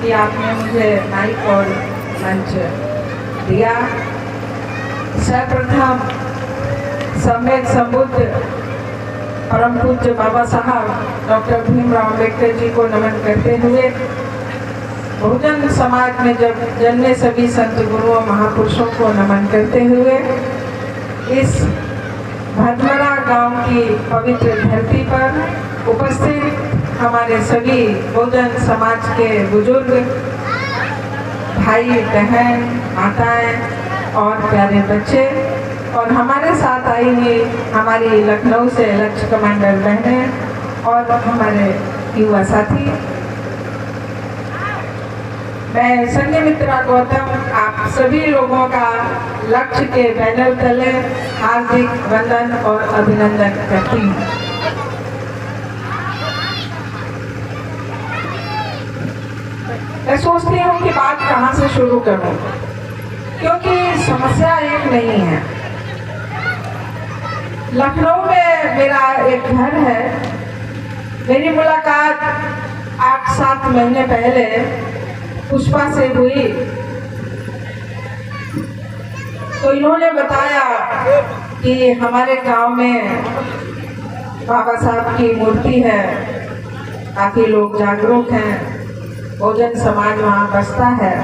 कि आपने मुझे माइक और मंच दिया। सर्वप्रथम सम्यक संबुद्ध परम पूज्य बाबा साहब डॉक्टर भीमराव अम्बेडकर जी को नमन करते हुए, बहुजन समाज में जब जन्मे सभी संत गुरुओं महापुरुषों को नमन करते हुए, इस भदमरा गांव की पवित्र धरती पर उपस्थित हमारे सभी बहुजन समाज के बुजुर्ग भाई बहन माताएं और प्यारे बच्चे और हमारे साथ आई हुई हमारी लखनऊ से लक्ष्य कमांडर बहनें और हमारे युवा साथी, मैं संघमित्रा गौतम आप सभी लोगों का लक्ष्य के बैनर तले हार्दिक वंदन और अभिनंदन करती हूँ। मैं सोचती हूँ कि बात कहाँ से शुरू करूँ, क्योंकि समस्या एक नहीं है। लखनऊ में मेरा एक घर है। मेरी मुलाकात 8-7 महीने पहले पुष्पा से हुई, तो इन्होंने बताया कि हमारे गांव में बाबा साहब की मूर्ति है, काफी लोग जागरूक हैं, बहुजन समाज वहाँ बसता है।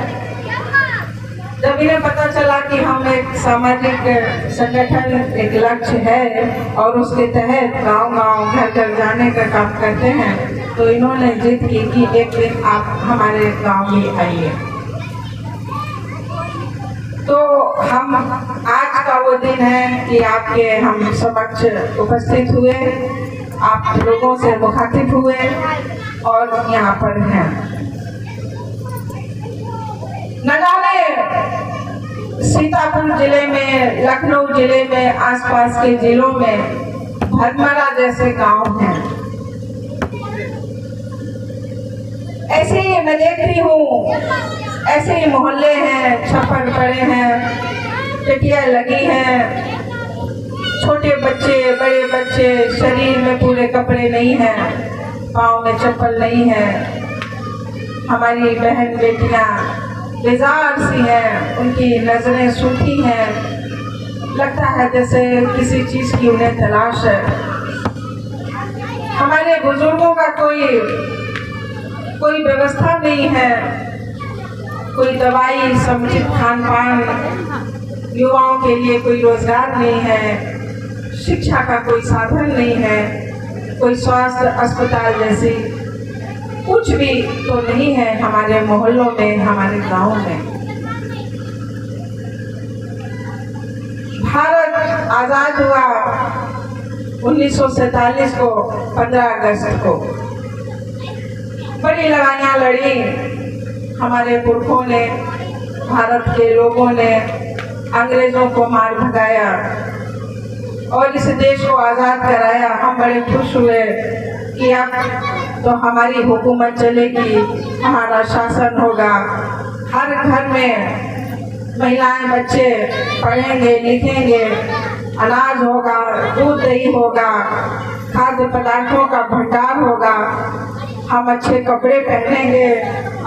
जब इन्हें पता चला कि हम एक सामाजिक संगठन, एक लक्ष्य है और उसके तहत गांव-गांव, घर-घर जाने का काम करते हैं, तो इन्होंने जिद की कि एक दिन आप हमारे गांव में आइए। तो हम आज का वो दिन है कि आपके हम समक्ष उपस्थित हुए, आप लोगों से मुखातिब हुए और यहाँ पर हैं। न जाने सीतापुर जिले में, लखनऊ जिले में, आसपास के जिलों में भदमरा जैसे गांव हैं। ऐसे ही मैं देखती हूँ, ऐसे ही मोहल्ले हैं, छप्पर पड़े हैं, टिटियाँ लगी हैं, छोटे बच्चे, बड़े बच्चे, शरीर में पूरे कपड़े नहीं हैं, पाँव में चप्पल नहीं है। हमारी बहन बेटियाँ बेजार सी हैं, उनकी नजरें सूखी हैं, लगता है जैसे किसी चीज की उन्हें तलाश है। हमारे बुजुर्गों का कोई व्यवस्था नहीं है, कोई दवाई, समुचित खान पान, युवाओं के लिए कोई रोजगार नहीं है, शिक्षा का कोई साधन नहीं है, कोई स्वास्थ्य अस्पताल जैसी कुछ भी तो नहीं है हमारे मोहल्लों में, हमारे गांव में। भारत आजाद हुआ 1947 को, 15 अगस्त को। बड़ी लड़ाइयाँ लड़ी हमारे पुरखों ने, भारत के लोगों ने अंग्रेजों को मार भगाया और इस देश को आजाद कराया। हम बड़े खुश हुए कि अब तो हमारी हुकूमत चलेगी, हमारा शासन होगा, हर घर में महिलाएं बच्चे पढ़ेंगे लिखेंगे, अनाज होगा, दूध दही होगा, खाद्य पदार्थों का भंडार होगा, हम अच्छे कपड़े पहनेंगे,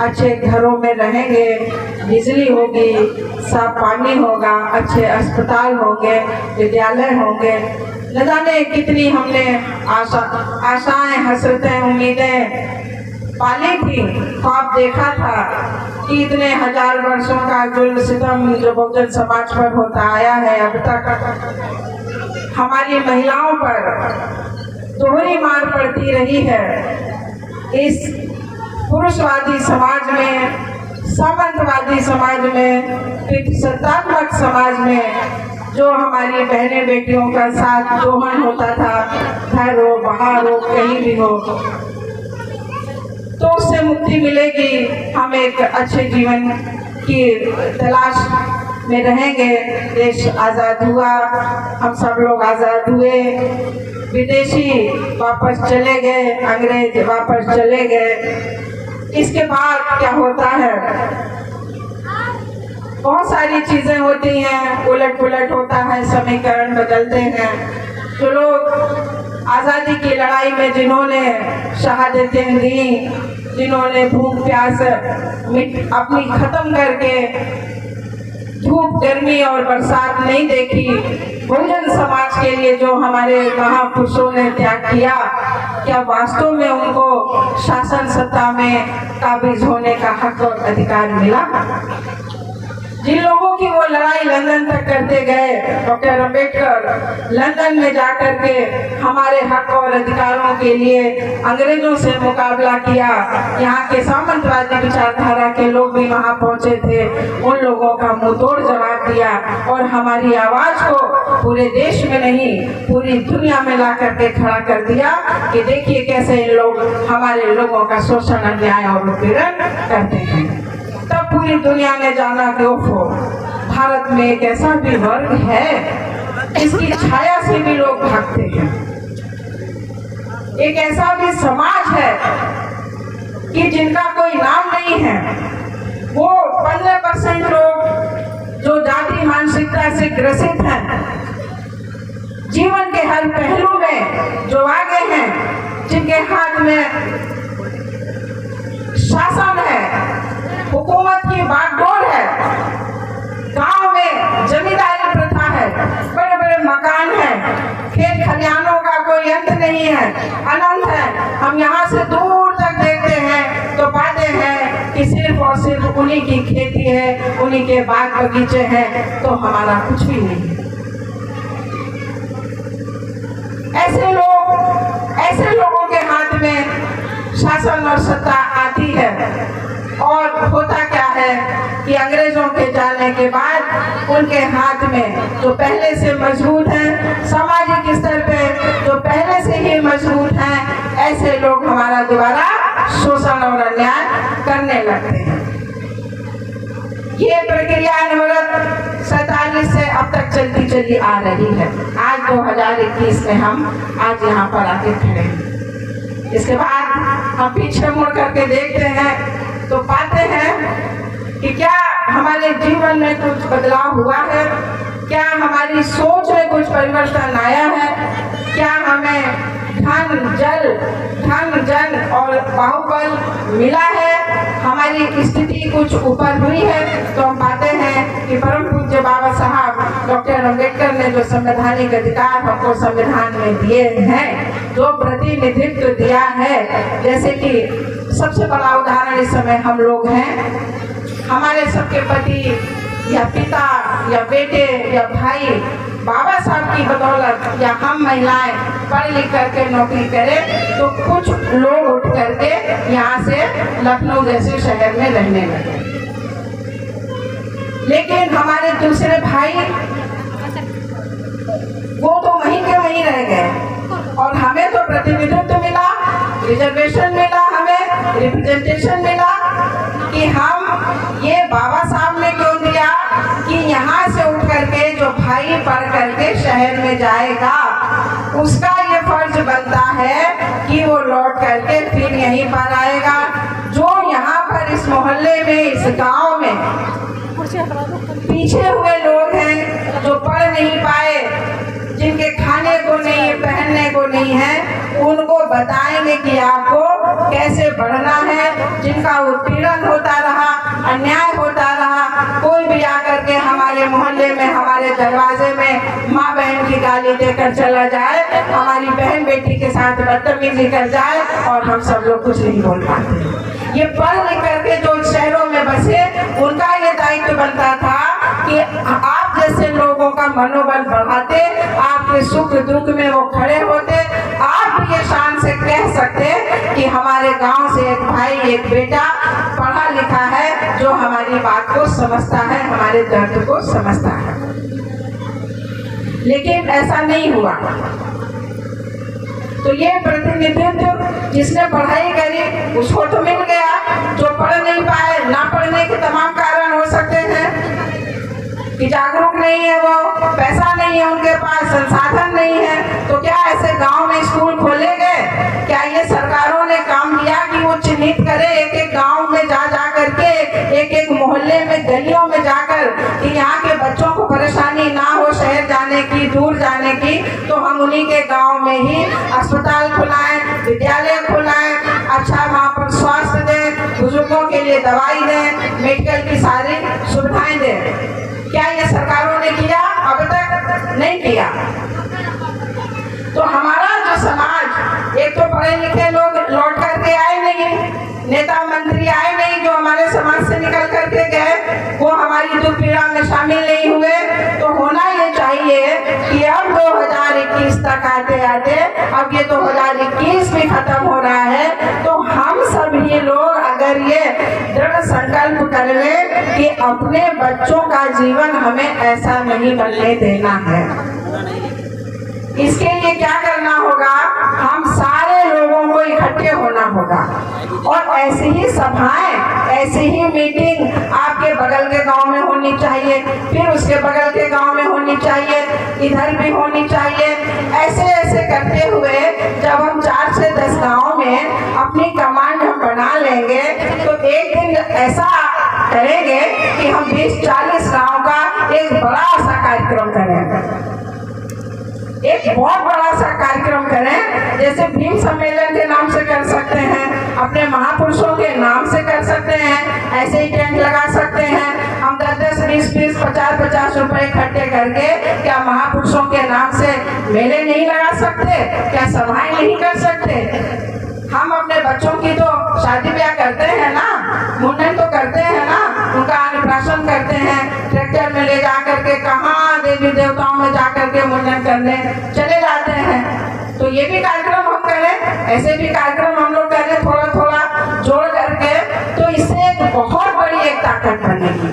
अच्छे घरों में रहेंगे, बिजली होगी, साफ पानी होगा, अच्छे अस्पताल होंगे, विद्यालय होंगे। न जाने कितनी हमने आशाएं, हसरतें, उम्मीदें पाली थी, ख्वाब देखा था कि इतने 1000 वर्षों का जुल्म सितम जो बहुजन समाज पर होता आया है, अब तक हमारी महिलाओं पर दोहरी मार पड़ती रही है। इस पुरुषवादी समाज में, सामंतवादी समाज में, पितृसत्तात्मक समाज में जो हमारी बहनें बेटियों का साथ दोहन होता था, घर हो, बाहर हो, कहीं भी हो, तो उससे मुक्ति मिलेगी। हम एक अच्छे जीवन की तलाश में रहेंगे। देश आजाद हुआ, हम सब लोग आजाद हुए, विदेशी वापस चले गए, अंग्रेज वापस चले गए। इसके बाद क्या होता है, बहुत सारी चीजें होती हैं, उलट पुलट होता है, समीकरण बदलते हैं। जो लोग आजादी की लड़ाई में जिन्होंने शहादतें दी, जिन्होंने भूख प्यास अपनी खत्म करके धूप गर्मी और बरसात नहीं देखी, बहुजन समाज के लिए जो हमारे महापुरुषों ने त्याग किया, क्या वास्तव में उनको शासन सत्ता में काबिज होने का हक और अधिकार मिला? जिन लोगों की वो लड़ाई लंदन तक करते गए, डॉक्टर अंबेडकर लंदन में जाकर के हमारे हक और अधिकारों के लिए अंग्रेजों से मुकाबला किया। यहाँ के सामंतवादी विचारधारा के लोग भी वहाँ पहुँचे थे, उन लोगों का मुंहतोड़ जवाब दिया और हमारी आवाज को पूरे देश में नहीं पूरी दुनिया में ला करके खड़ा कर दिया कि देखिए कैसे इन लोग हमारे लोगों का शोषण, अन्याय और उत्पीड़न करते हैं। तब पूरी दुनिया ने जाना कि ओहो, भारत में एक ऐसा भी वर्ग है इसकी छाया से भी लोग भागते हैं, एक ऐसा भी समाज है कि जिनका कोई नाम नहीं है। वो 15% लोग जो जाति मानसिकता से ग्रसित हैं, जीवन के हर पहलू में जो आगे हैं, जिनके हाथ में शासन है, हुकूमत की बागडोर है, गांव में जमींदारी प्रथा है, बड़े बड़े मकान हैं, खेत खलिहानों का कोई अंत नहीं है, अनंत है। हम यहाँ से दूर तक देखते हैं तो पाते हैं कि सिर्फ और सिर्फ उन्हीं की खेती है, उन्हीं के बाग बगीचे हैं, तो हमारा कुछ भी नहीं है। ऐसे लोगों के हाथ में शासन और सत्ता आती है और होता क्या है कि अंग्रेजों के जाने के बाद उनके हाथ में जो पहले से मजबूत हैं, सामाजिक स्तर पे जो पहले से ही मजबूत हैं, ऐसे लोग हमारा दोबारा शोषण और अन्याय करने लगते हैं। ये प्रक्रिया अनवरत 47 से अब तक चलती चली आ रही है। आज 2021 में हम आज यहाँ पर आके खड़े हैं। इसके बाद हम पीछे मुड़ करके देखते हैं तो पाते हैं कि क्या हमारे जीवन में कुछ बदलाव हुआ है, क्या हमारी सोच में कुछ परिवर्तन आया है, क्या हमें धन जन और बाहुबल मिला है, हमारी स्थिति कुछ ऊपर हुई है। तो हम पाते हैं कि परम पूज्य बाबा साहब डॉक्टर अंबेडकर ने जो संवैधानिक अधिकार हमको संविधान में दिए हैं, जो प्रतिनिधित्व दिया है, जैसे कि सबसे बड़ा उदाहरण इस समय हम लोग हैं, हमारे सबके पति या पिता या बेटे या भाई बाबा साहब की बदौलत या हम महिलाएं पढ़ लिख करके नौकरी करें तो कुछ लोग उठ करके यहाँ से लखनऊ जैसे शहर में रहने लगे। लेकिन हमारे दूसरे भाई वो तो वहीं के वहीं रह गए और हमें तो प्रतिनिधित्व मिला, रिजर्वेशन मिला, हमें रिप्रेजेंटेशन मिला कि हम ये बाबा साहब ने क्यों दिया कि यहाँ से उठ करके जो भाई पढ़ करके शहर में जाएगा उसका ये फर्ज बनता है कि वो लौट करके फिर यहीं पर आएगा। जो यहाँ पर इस मोहल्ले में, इस गांव में पीछे हुए लोग हैं, जो पढ़ नहीं पाए, जिनके खाने को नहीं है, पहनने को नहीं है, उनको बताएंगे कि आपको कैसे बढ़ना है। जिनका उत्पीड़न होता रहा, अन्याय होता रहा, कोई भी आकर के हमारे मोहल्ले में, हमारे दरवाजे में माँ बहन की गाली देकर चला जाए, हमारी बहन बेटी के साथ बदतमीजी कर जाए और हम सब लोग कुछ नहीं बोल पाते। ये पढ़ लिख करके जो शहरों में बसे, उनका ये दायित्व बनता था कि आप जैसे लोगों का मनोबल बढ़ाते, आपके सुख दुख में वो खड़े होते। आप भी ये शान से कह सकते कि हमारे गांव से एक भाई, एक बेटा पढ़ा लिखा है, जो हमारी बात को समझता है, हमारे दर्द को समझता है। लेकिन ऐसा नहीं हुआ। तो ये प्रतिनिधित्व जिसने पढ़ाई करी उसको तो मिल गया, जो पढ़ नहीं पाए, ना पढ़ने के तमाम कारण हो सकते हैं कि जागरूक नहीं है, वो पैसा नहीं है उनके पास, संसाधन नहीं है। तो क्या ऐसे गांव में स्कूल खोले गए? क्या ये सरकारों ने काम किया कि वो चिन्हित करे एक एक गांव में जा करके, एक एक मोहल्ले में, गलियों में जाकर कि यहाँ के बच्चों को परेशानी ना हो शहर जाने की, दूर जाने की, तो हम उन्हीं के गांव में ही अस्पताल खुलाएं, विद्यालय खुलाएं, अच्छा वहाँ पर स्वास्थ्य दें, मरीजों के लिए दवाई दें, मेडिकल की सारी सुविधाएं दें। क्या ये सरकारों ने किया? अब तक नहीं किया। तो हमारा जो समाज, एक तो पढ़े लिखे लोग लौट करके आए नहीं, नेता मंत्री आए नहीं जो हमारे समाज से निकल करके गए, वो हमारी दुख पीड़ा में शामिल नहीं हुए। तो होना ये चाहिए कि अब 2021 तक आते आते, अब ये 2021 भी खत्म हो रहा है, तो हम सभी लोग अगर ये दृढ़ संकल्प कर लें कि अपने बच्चों का जीवन हमें ऐसा नहीं बनने देना है। इसके लिए क्या करना होगा? हम सारे लोगों को इकट्ठे होना होगा और ऐसी ही सभाएं, ऐसी ही मीटिंग आपके बगल के गांव में होनी चाहिए, फिर उसके बगल के गांव में होनी चाहिए, इधर भी होनी चाहिए। ऐसे ऐसे करते हुए जब हम 4 से 10 गांव में अपनी कमांड हम बना लेंगे, तो एक दिन ऐसा करेंगे कि हम 20-40 गांव का एक बड़ा सा कार्यक्रम करेंगे, एक बहुत बड़ा सा कार्यक्रम करें। जैसे भीम सम्मेलन के नाम से कर सकते हैं, अपने महापुरुषों के नाम से कर सकते हैं, ऐसे ही टेंट लगा सकते हैं। हम 10-10, 20-20, 50-50 रुपए इकट्ठे करके क्या महापुरुषों के नाम से मेले नहीं लगा सकते? क्या सभाएं नहीं कर सकते? हम अपने बच्चों की तो शादी ब्याह करते हैं ना, मुंडन तो करते हैं ना, उनका अन्नप्राशन करते हैं, ट्रैक्टर में ले जा करके कहाँ देवी देवताओं में जा करके मुंडन करने चले जाते हैं। तो ये भी कार्यक्रम हम करें, ऐसे भी कार्यक्रम हम लोग करें, थोड़ा थोड़ा जोड़ करके, तो इससे एक बहुत बड़ी एक ताकत बनेगी,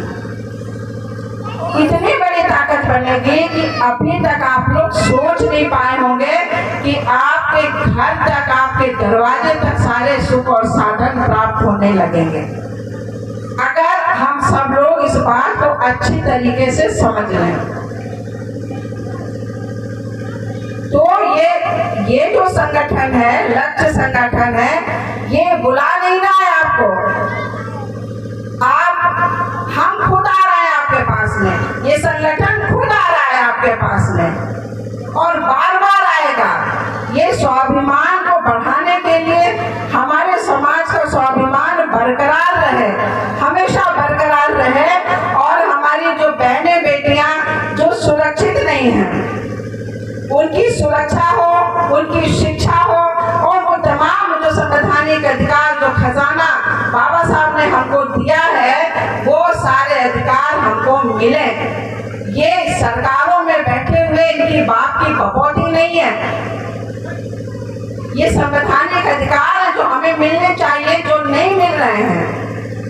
इतनी बड़ी ताकत बनेगी कि अभी तक आप लोग सोच नहीं पाए होंगे कि आपके घर तक, आपके दरवाजे तक सारे सुख और साधन प्राप्त होने लगेंगे, अगर हम सब लोग इस बात को अच्छी तरीके से समझ लें। तो ये जो संगठन है, लक्ष्य संगठन है, ये बुला नहीं रहा है आपको, हम खुद आ रहे हैं आपके पास में, ये संगठन खुद आ रहा है आपके पास में और बार बार आएगा। ये स्वाभिमान को बढ़ाने के लिए, हमारे समाज का स्वाभिमान बरकरार रहे, हमेशा बरकरार रहे, और हमारी जो बहनें बेटियां जो सुरक्षित नहीं हैं, उनकी सुरक्षा हो, उनकी शिक्षा हो, और वो तमाम जो संवैधानिक अधिकार, जो खजाना बाबा साहब ने हमको दिया है, वो सारे अधिकार हमको मिले। ये सरकारों में बैठे हुए इनकी बाप की बपौती नहीं है, ये संवैधानिक अधिकार है जो हमें मिलने चाहिए, जो नहीं मिल रहे हैं।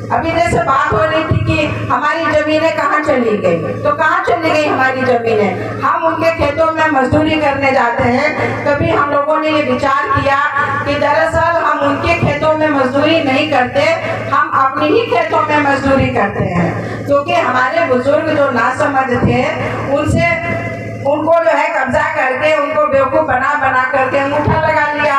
अभी जैसे बात हो रही थी कि हमारी जमीनें कहाँ चली गई, तो कहाँ चली गई हमारी जमीनें? हम उनके खेतों में मजदूरी करने जाते हैं। कभी हम लोगों ने ये विचार किया कि दरअसल हम उनके खेतों में मजदूरी नहीं करते, हम अपनी ही खेतों में मजदूरी करते हैं, क्योंकि हमारे बुजुर्ग जो नासमझ थे, उनको जो है कब्जा करके, उनको बेवकूफ बना बना करके अंगूठा लगा लिया।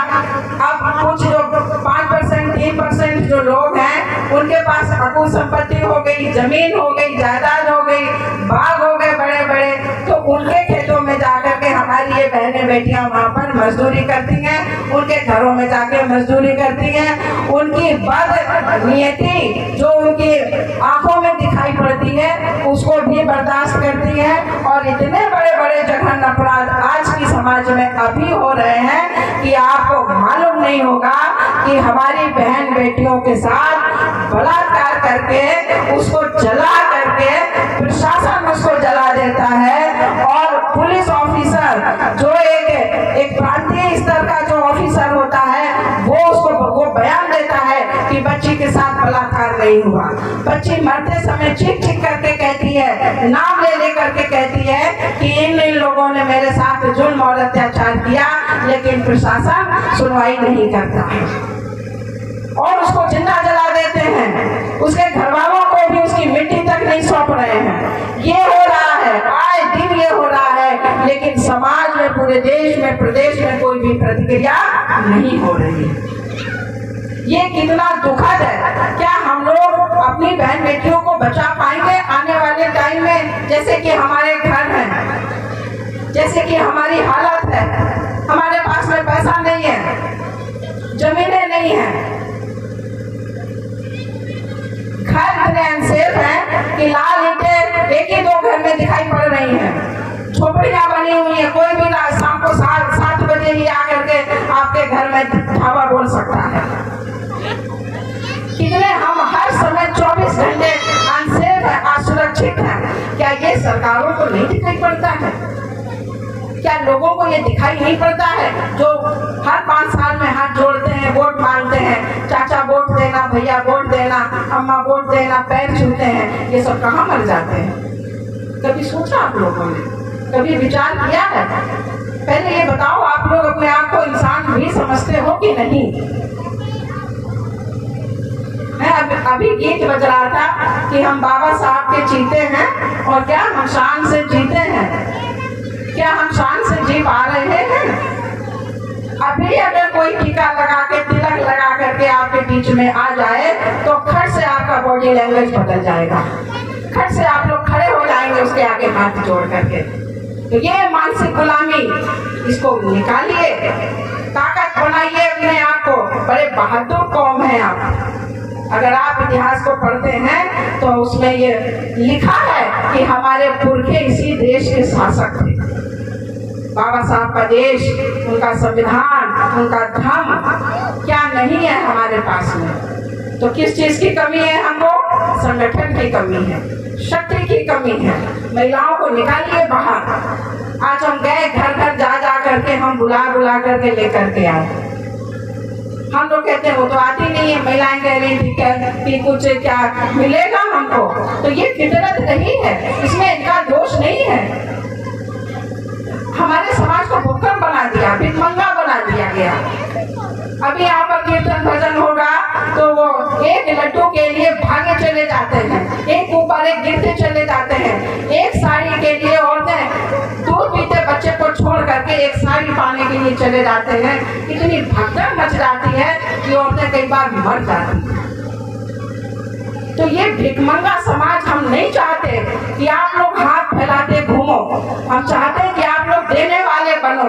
अब कुछ जो 5%, 3% जो लोग हैं, उनके पास अकुल संपत्ति हो गई, जमीन हो गई, जायदाद हो गई, बाग हो गए बड़े बड़े, तो उनके खेतों में जाकर के हमारी ये बहनें बेटियां वहाँ पर मजदूरी करती हैं, उनके घरों में जाके मजदूरी करती हैं। उनकी बदनीयती जो उनकी आंखों में दिखाई पड़ती है, उसको भी बर्दाश्त करती हैं, और इतने बड़े बड़े जघन्य अपराध आज की समाज में अभी हो रहे हैं कि आपको मालूम नहीं होगा कि हमारी बहन बेटियों के साथ बलात्कार करके, उसको जला करके, प्रशासन उसको जला देता है, और पुलिस ऑफिसर जो एक प्रांतीय स्तर का जो ऑफिसर होता है, वो बयान देता है कि बच्ची के साथ बलात्कार नहीं हुआ। बच्ची मरते समय चीख चीख करके कहती है, नाम ले करके कहती है कि इन लोगों ने मेरे साथ जुल्म और अत्याचार किया, लेकिन प्रशासन सुनवाई नहीं करता और उसको जिंदा जला देते हैं। उसके घर वालों को भी उसकी मिट्टी तक नहीं सौंप रहे हैं। ये हो रहा है, आए दिन ये हो रहा है, लेकिन समाज में, पूरे देश में, प्रदेश में कोई भी प्रतिक्रिया नहीं हो रही। ये कितना दुखद है। क्या हम लोग अपनी बहन बेटियों को बचा पाएंगे आने वाले टाइम में? जैसे कि हमारे घर हैं, जैसे कि हमारी हालत है, हमारे पास में पैसा नहीं है, जमीनें नहीं है, पड़ रही हैं, झोपड़ियां बनी हुई है। कोई भी शाम को 7 बजे ही आकर के आपके घर में ढाबा बोल सकता है। कितने हम हर समय 24 घंटे अनसेफ है, असुरक्षित है। क्या ये सरकारों को नहीं दिखाई पड़ता है? क्या लोगों को ये दिखाई नहीं पड़ता है जो हर 5 साल में हाथ जोड़ते हैं, वोट मांगते हैं, चाचा वोट देना, भैया वोट देना, अम्मा वोट देना, पैर छूते हैं, ये सब कहाँ मर जाते हैं? कभी सोचा आप लोगों ने? कभी विचार किया है? पहले ये बताओ, आप लोग अपने आप को इंसान भी समझते हो कि नहीं? मैं अभी गीत बज रहा था कि हम बाबा साहब के जीते हैं, और क्या हम शान से जीते हैं? क्या हम शान से जी पा रहे हैं? अभी अगर कोई टीका लगा के, तिलक लगा करके आपके बीच में आ जाए तो खट से आपका बॉडी लैंग्वेज बदल जाएगा, खट से आप लोग खड़े हो जाएंगे उसके आगे हाथ जोड़ करके। तो ये मानसिक गुलामी, इसको निकालिए, ताकत बनाइए अपने आप को। बड़े बहादुर कौम है आप। अगर आप इतिहास को पढ़ते हैं तो उसमें ये लिखा है कि हमारे पुरखे इसी देश के शासक थे। बाबा साहब का देश, उनका संविधान, उनका धर्म क्या नहीं है हमारे पास में? तो किस चीज की कमी है हमको? संगठन की कमी है, शक्ति की कमी है। महिलाओं को निकालिए बाहर। आज हम गए घर घर जा करके, हम बुला करके लेकर के आए। हम लोग कहते हैं वो तो आती नहीं है, महिलाएं कह रही थी कि कुछ क्या मिलेगा हमको। तो ये फितरत नहीं है, इसमें इनका दोष नहीं है। हमारे समाज को भुक्कड़ बना दिया, भिखमंगा बना दिया गया। अभी यहाँ पर कीर्तन भजन होगा तो वो एक लड्डू के लिए भागे चले जाते हैं, एक ऊपर एक गिरते चले जाते हैं। एक साड़ी के लिए औरतें दूध पीते बच्चे को छोड़ करके एक साड़ी पाने के लिए चले जाते हैं। इतनी भगदड़ मच जाती है कि औरतें कई बार मर जाती हैं। तो ये भिखमंगा समाज हम नहीं चाहते कि आप लोग हाथ फैलाते घूमो। हम चाहते हैं कि आप लोग देने वाले बनो,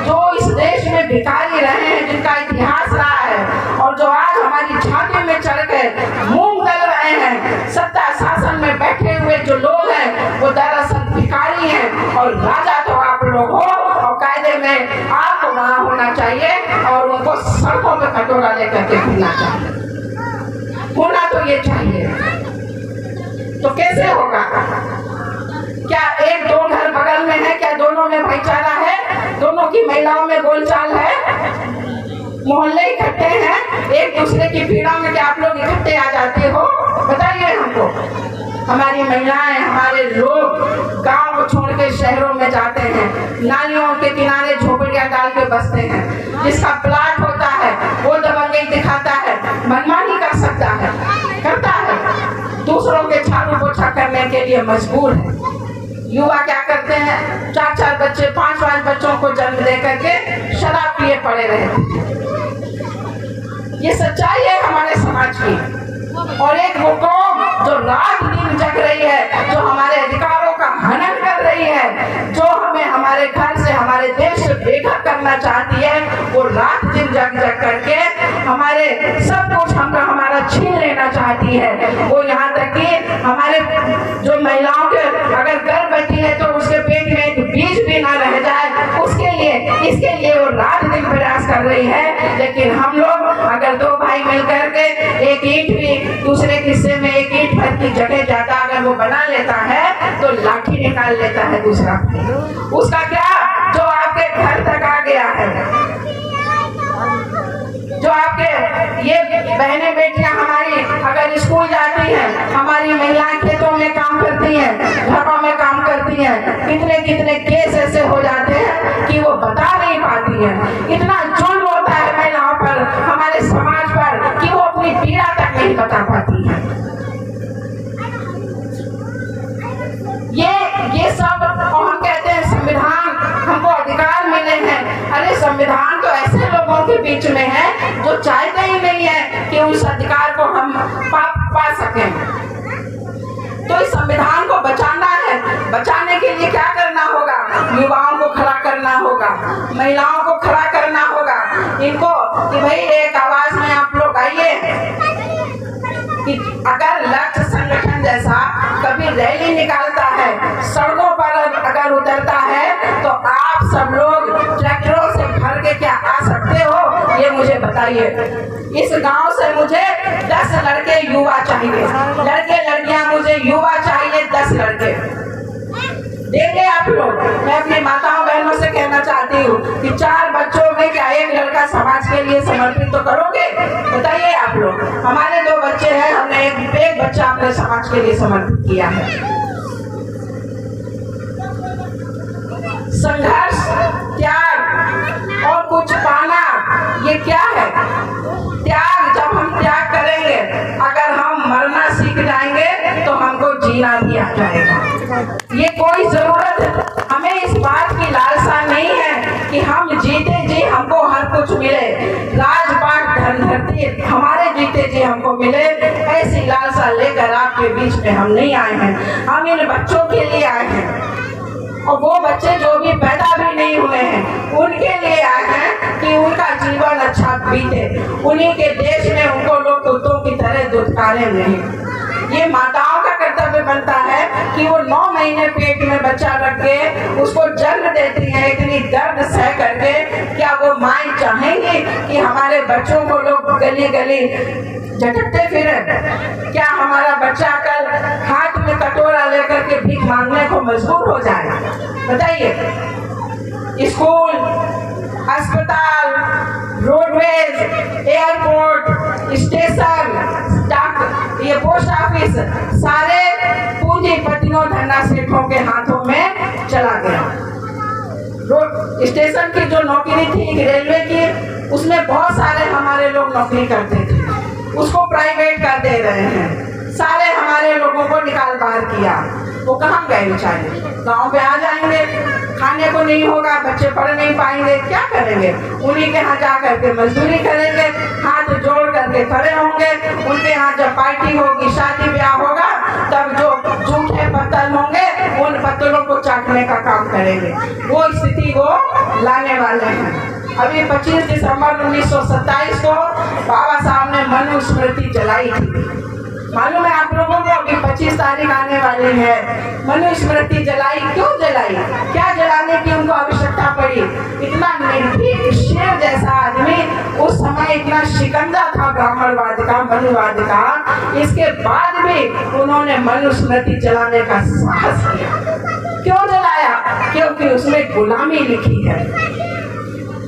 जो इस देश में भिखारी रहे हैं, जिनका इतिहास रहा है, और जो आज हमारी छाती में चढ़ कर मूंग दल रहे हैं। सत्ता शासन में बैठे हुए जो लोग हैं वो दरअसल भिखारी हैं, और राजा तो आप लोग हो, और कायदे में आपको वहां होना चाहिए, और उनको सड़कों पे कटोरा लेकर के घूमना चाहिए, होना तो ये चाहिए। तो कैसे होगा? क्या 1-2 घर बगल में है? क्या दोनों में भाईचारा है? दोनों की महिलाओं में बोलचाल है? मोहल्ले इकट्ठे हैं? एक दूसरे की पीड़ा में क्या आप लोग इकट्ठे आ जाते हो? बताइए हमको। हमारी महिलाएं, हमारे लोग गांव को छोड़ के शहरों में जाते हैं, नालियों के किनारे झोपड़ियां डाल के बसते हैं। जिसका प्लाट होता है वो दबंगई दिखाता है, मनमानी कर सकता है, करता है, दूसरों के झाड़ू पोछा करने के लिए मजबूर है। युवा क्या करते हैं? 4-4 बच्चे, 5-5 बच्चों को जन्म दे करके शराब पिए पड़े रहते हैं। ये सच्चाई है हमारे समाज की। और एक वो कौम जो रात दिन जग रही है, जो हमारे अधिकारों का हनन कर रही है, जो हमें हमारे घर से, हमारे देश से बेघर करना चाहती है, वो रात दिन जग करके हमारे सब कुछ हमारा छीन लेना चाहती है। वो यहाँ तक कि हमारे जो महिलाओं के अगर गर्भवती है तो उसके पेट में एक बीज भी ना रह जाए, उसके लिए, इसके लिए वो रात दिन प्रयास कर रही है। लेकिन हम लोग अगर 2 भाई मिलकर के एक ईंट भी दूसरे हिस्से में, एक ईंट भर की जगह जाता अगर वो बना लेता है तो लाठी निकाल लेता है दूसरा भाई। उसका क्या? जो आपके घर तक आ गया है, जो आपके ये बहनें बेटियां हमारी अगर स्कूल जाती हैं, हमारी महिलाएं खेतों में काम करती हैं, घरों में काम करती हैं, कितने कितने केस ऐसे हो जाते हैं कि वो बता नहीं पाती हैं। इतना जुल्म होता है महिलाओं पर, हमारे समाज पर, कि वो अपनी पीड़ा तक नहीं बता पाती है। ये सब, और हम कहते हैं संविधान, हमको अधिकार मिले हैं। अरे संविधान तो ऐसे लोगों के बीच में है जो चाहते ही नहीं है कि उस अधिकार को हम पा सकें। तो इस संविधान को बचाना है। बचाने के लिए क्या करना होगा? युवाओं को खड़ा करना होगा, महिलाओं को खड़ा करना होगा, इनको कि भाई एक आवाज में आप लोग आइए, कि अगर लक्ष्य संगठन जैसा कभी रैली निकालता है, सड़कों पर अगर उतरता है, तो आप सब लोग ट्रैक्टरों से भर के क्या आ सकते हो, ये मुझे बताइए। इस गांव से मुझे 10 लड़के युवा चाहिए, लड़के लड़कियां मुझे युवा चाहिए, 10 लड़के देंगे आप लोग। मैं अपनी माताओं बहनों से कहना चाहती हूँ कि 4 बच्चों में क्या एक लड़का समाज के लिए समर्पित तो करोगे? बताइए आप लोग। हमारे 2 बच्चे हैं, हमने एक बच्चा अपने समाज के लिए समर्पित किया है। संघर्ष, त्याग और कुछ पाना, ये क्या है? त्याग, जब हम त्याग करेंगे, अगर हम मरना सीख जाएंगे तो हमको जीना भी आ जाएगा। ये कोई जरूरत हमें इस बात की लालसा नहीं है कि हम जीते जी हमको हर कुछ मिले, राजपाट धन धरती हमारे जीते जी हमको मिले, ऐसी लालसा लेकर आपके बीच में हम नहीं आए हैं। हम इन बच्चों के लिए आए हैं, और वो बच्चे जो भी पैदा भी नहीं हुए हैं उनके लिए आए हैं कि उनका जीवन अच्छा बीते, उन्हीं के देश में उनको लोग कुत्तों की तरह दुत्कारे नहीं। ये माताओं का कर्तव्य बनता है कि वो 9 महीने पेट में बच्चा रख के उसको जन्म देती है, इतनी दर्द सह करके। क्या वो माएं चाहेंगी कि हमारे बच्चों को लोग गली गली झटकते फिरे? क्या हमारा बच्चा कल हाथ में कटोरा लेकर के भीख मांगने को मजबूर हो जाए? बताइए। स्कूल, अस्पताल, रोडवेज, एयरपोर्ट, स्टेशन, ये पोस्ट ऑफिस, सारे पूंजीपतियों धन्ना सेठों के हाथों में चला गया। रोड स्टेशन की जो नौकरी थी रेलवे की, उसमें बहुत सारे हमारे लोग नौकरी करते थे, उसको प्राइवेट कर दे रहे हैं। सारे हमारे लोगों को निकाल बाहर किया। वो कहाँ गए बेचारे? गांव पे आ जाएंगे, खाने को नहीं होगा, बच्चे पढ़ नहीं पाएंगे, क्या करेंगे? उन्हीं के यहाँ जा करके मजदूरी करेंगे, हाथ जोड़ करके खड़े होंगे। उनके यहाँ जब पार्टी होगी, शादी ब्याह होगा, तब जो झूठे पत्तल होंगे उन पत्तलों को चाटने का काम करेंगे। वो स्थिति वो लाने वाले हैं। अभी 25 दिसंबर 1927 को बाबा साहब ने मनुस्मृति जलाई थी। मालूम है आप लोगों को? अभी 25 तारीख आने वाली है। मनुस्मृति जलाई, क्यों जलाई? क्या जलाने की उनको आवश्यकता पड़ी? इतना निर्भीक शेर जैसा आदमी, उस समय इतना शिकंजा था ब्राह्मणवाद का, मनुवाद का, इसके बाद भी उन्होंने मनुस्मृति जलाने का साहस किया। क्यों जलाया? क्योंकि उसमें गुलामी लिखी है,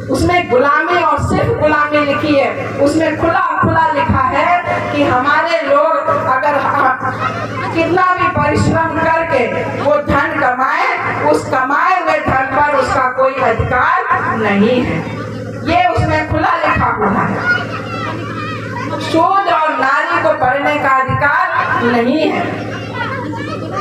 उसमें गुलामी और सिर्फ गुलामी लिखी है। उसमें खुला खुला लिखा है कि हमारे लोग अगर कितना भी परिश्रम करके वो धन कमाए, उस कमाए हुए धन पर उसका कोई अधिकार नहीं है। ये उसमें खुला लिखा हुआ है। शूद्र और नारी को पढ़ने का अधिकार नहीं है।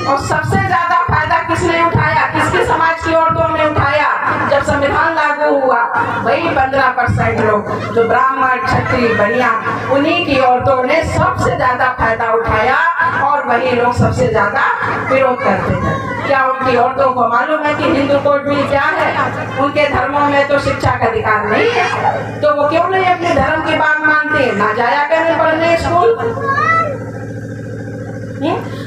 और सबसे ज्यादा फायदा किसने उठाया? किसके समाज की औरतों ने उठाया? जब संविधान लागू हुआ, वही 15% लोग जो ब्राह्मण, क्षत्रिय, बनिया, उन्हीं की औरतों ने सबसे ज्यादा फायदा उठाया, और वही लोग सबसे ज्यादा विरोध करते थे। क्या उनकी औरतों को मालूम है कि हिंदू कोड में क्या है? उनके धर्मों में तो शिक्षा का अधिकार नहीं है, तो वो क्यों नहीं अपने धर्म की बात मानते? ना जाया करें पढ़ने स्कूल।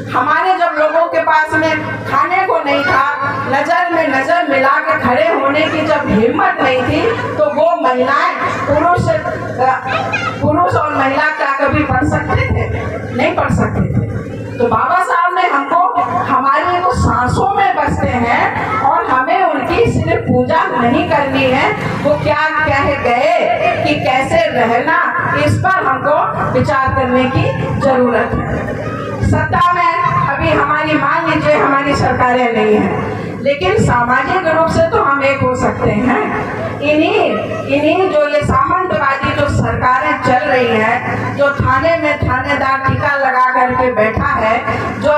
हमारे जब लोगों के पास में खाने को नहीं था, नजर में नजर मिला के खड़े होने की जब हिम्मत नहीं थी, तो वो महिलाएं, पुरुष और महिला क्या कभी पढ़ सकते थे? नहीं पढ़ सकते थे। तो बाबा साहब ने हमको, हमारे को सांसों में बसते हैं और हमें उनकी सिर्फ पूजा नहीं करनी है। वो क्या कह गए कि कैसे रहना, इस पर हमको विचार करने की जरूरत है। सत्ता में अभी हमारी, मान लीजिए हमारी सरकारें नहीं है, लेकिन सामाजिक रूप से तो हम एक हो सकते हैं। इन्हीं जो ये सामंतवादी जो सरकारें चल रही हैं, जो थाने में थानेदार टीका लगा करके बैठा है, जो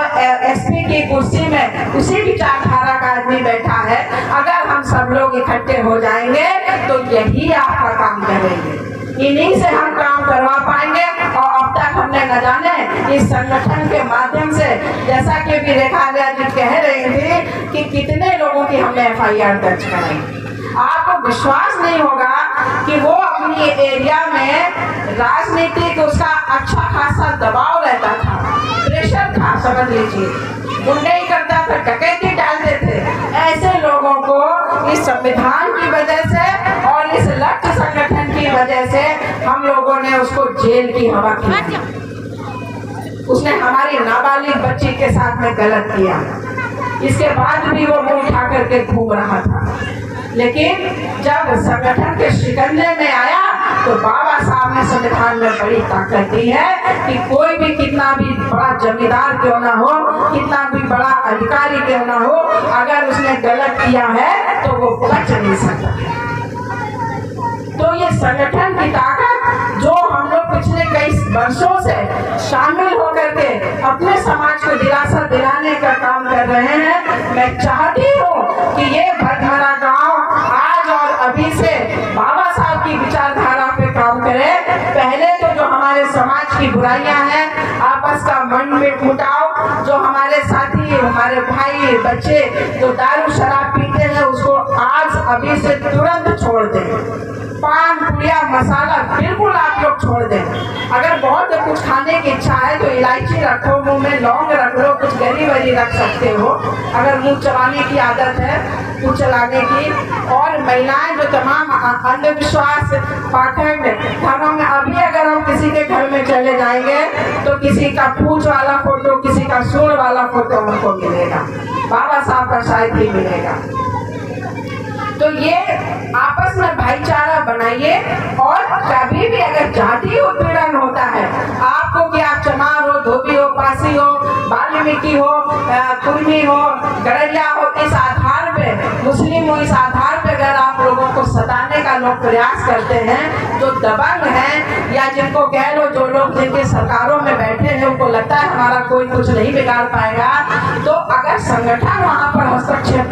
एसपी की कुर्सी में उसी विचारधारा का आदमी बैठा है, अगर हम सब लोग इकट्ठे हो जाएंगे तो यही आपका काम करेंगे। इन्हीं से हम काम करवा पाएंगे। और अब तक हमने न जाने इस संगठन के माध्यम से, जैसा कि भी रेखा जी कह रही थी कि कितने लोगों की हमने FIR दर्ज कराई। आपको विश्वास नहीं होगा कि वो अपनी एरिया में राजनीतिक उसका अच्छा खासा दबाव रहता था, प्रेशर था, समझ लीजिए, गुंडाई करता था, डकैती डालते थे। ऐसे लोगों को इस संविधान की वजह से और इस लट संगठन की वजह से हम लोगों ने उसको जेल की हवा की। उसने हमारी नाबालिग बच्ची के साथ में गलत किया, इसके बाद भी वो मुंह उठा करके घूम रहा था। लेकिन जब संगठन के शिकंजे में आया तो बाबा साहब ने संविधान में बड़ी ताकत दी है कि कोई भी कितना भी बड़ा जमींदार क्यों ना हो, कितना भी बड़ा अधिकारी क्यों ना हो, अगर उसने गलत किया है तो वो बच नहीं सकता। तो ये संगठन की ताकत जो हम लोग पिछले कई वर्षों से शामिल होकर के अपने समाज को दिलासा दिलाने का काम कर रहे हैं। मैं चाहती हूँ कि ये भटमरा गांव आज और अभी से बाबा साहब की विचारधारा पे काम करे। पहले तो जो हमारे समाज की बुराइयां हैं, आपस का मन में मुटाव, जो हमारे साथी, हमारे भाई बच्चे जो दारू शराब पीते हैं, उसको आज अभी से तुरंत छोड़ दें। पान पुड़िया मसाला बिल्कुल आप लोग छोड़ दें। अगर बहुत कुछ खाने की इच्छा है तो इलायची रखो, मुंह में लौंग रख लो, कुछ गरी वरी रख सकते हो अगर मुंह चबाने की आदत है, मुंह चलाने की। और महिलाएं जो तमाम अंधविश्वास पाखंड घरों में, अभी अगर हम किसी के घर में चले जाएंगे तो किसी का पूंछ वाला फोटो, किसी का सूंड वाला फोटो हमको मिलेगा, बाबा साहब का शायद ही मिलेगा। तो ये आपस में भाईचारा बनाइए। और कभी भी अगर जाति उत्पीड़न होता है, आपको कि आप चमार हो, धोबी हो, पासी हो, वाल्मीकि हो, कुर्मी हो, गड़रिया हो, इस आधार पे, मुस्लिम हो, इस आधार पे अगर आप लोगों को सताने का लोग प्रयास करते हैं, जो दबंग हैं या जिनको कह लो, जो लोग जिनके सरकारों में बैठे हैं, उनको लगता है हमारा कोई कुछ नहीं बिगाड़ पाएगा, तो अगर संगठन वहां पर हस्तक्षेप